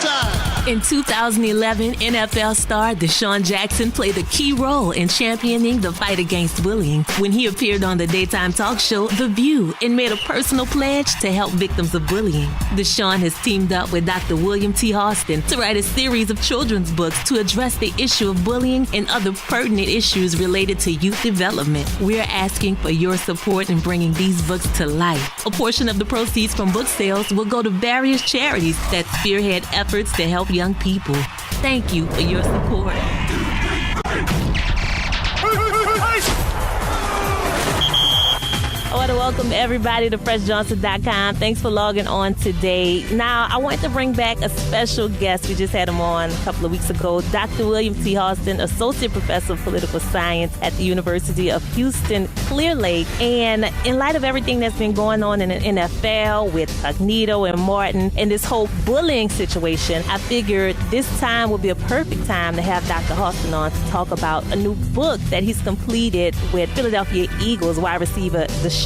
side. In 2011, NFL star DeSean Jackson played a key role in championing the fight against bullying when he appeared on the daytime talk show The View and made a personal pledge to help victims of bullying. DeSean has teamed up with Dr. William T. Hoston to write a series of children's books to address the issue of bullying and other pertinent issues related to youth development. We're asking for your support in bringing these books to life. A portion of the proceeds from book sales will go to various charities that spearhead efforts to help young people. Thank you for your support. I want to welcome everybody to FreshJohnson.com. Thanks for logging on today. Now, I want to bring back a special guest. We just had him on a couple of weeks ago, Dr. William T. Hoston, Associate Professor of Political Science at the University of Houston, Clear Lake. And in light of everything that's been going on in the NFL with Cognito and Martin and this whole bullying situation, I figured this time would be a perfect time to have Dr. Hoston on to talk about a new book that he's completed with Philadelphia Eagles wide receiver DeSean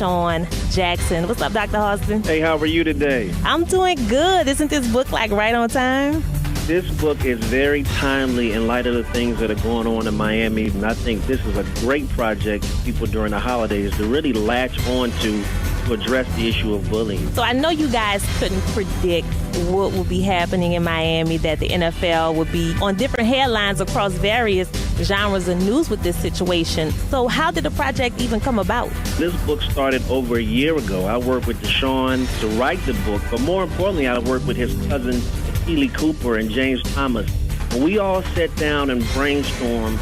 Jackson. What's up, Dr. Hoston? Hey, how are you today? I'm doing good. Isn't this book like right on time? This book is very timely in light of the things that are going on in Miami, and I think this is a great project for people during the holidays to really latch on to address the issue of bullying. So I know you guys couldn't predict what would be happening in Miami, that the NFL would be on different headlines across various genres of news with this situation. So how did the project even come about? This book started over a year ago. I worked with DeSean to write the book, but more importantly, I worked with his cousins, Keely Cooper and James Thomas. And we all sat down and brainstormed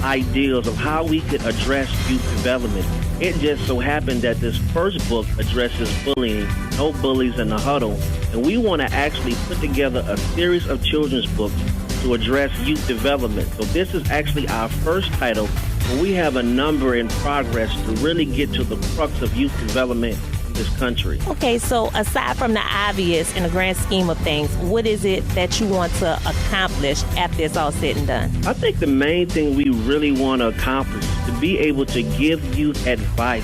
ideas of how we could address youth development. It just so happened that this first book addresses bullying, No Bullies in the Huddle, and we want to actually put together a series of children's books to address youth development. So this is actually our first title, but we have a number in progress to really get to the crux of youth development in this country. Okay, so aside from the obvious in the grand scheme of things, what is it that you want to accomplish after it's all said and done? I think the main thing we really want to accomplish is to be able to give youth advice,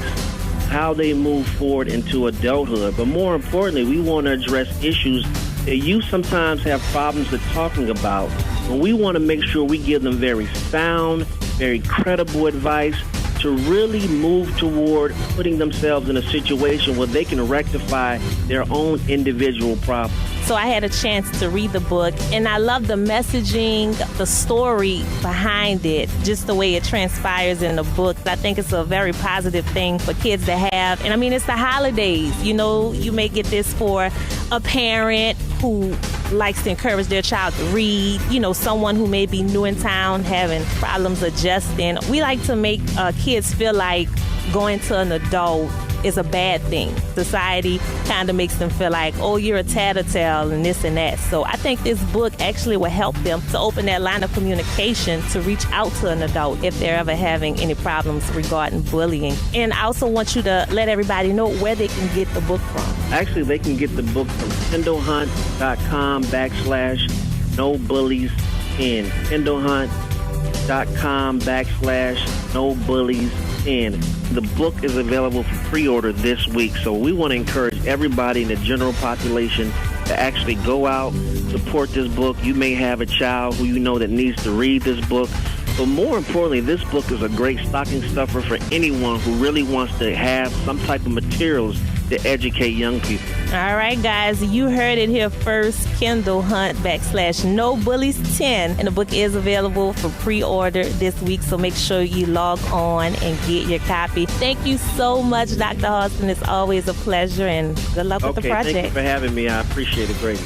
how they move forward into adulthood. But more importantly, we want to address issues that youth sometimes have problems with talking about. And we want to make sure we give them very sound, very credible advice to really move toward putting themselves in a situation where they can rectify their own individual problems. So I had a chance to read the book, and I love the messaging, the story behind it, just the way it transpires in the book. I think it's a very positive thing for kids to have. And I mean, it's the holidays. You know, you may get this for a parent who likes to encourage their child to read, you know, someone who may be new in town having problems adjusting. We like to make kids feel like going to an adult is a bad thing. Society kind of makes them feel like, oh, you're a tattletale and this and that. So I think this book actually will help them to open that line of communication to reach out to an adult if they're ever having any problems regarding bullying. And I also want you to let everybody know where they can get the book from. Actually, they can get the book from KindleHunt.com/NoBullies10. KindleHunt.com/NoBullies10. The book is available for pre-order this week, so we want to encourage everybody in the general population to actually go out, support this book. You may have a child who you know that needs to read this book, but more importantly, this book is a great stocking stuffer for anyone who really wants to have some type of materials to educate young people. All right, guys, you heard it here first. KindleHunt.com/NoBullies10. And the book is available for pre-order this week, so make sure you log on and get your copy. Thank you so much, Dr. Hoston. It's always a pleasure, and good luck with the project. Thank you for having me. I appreciate it greatly.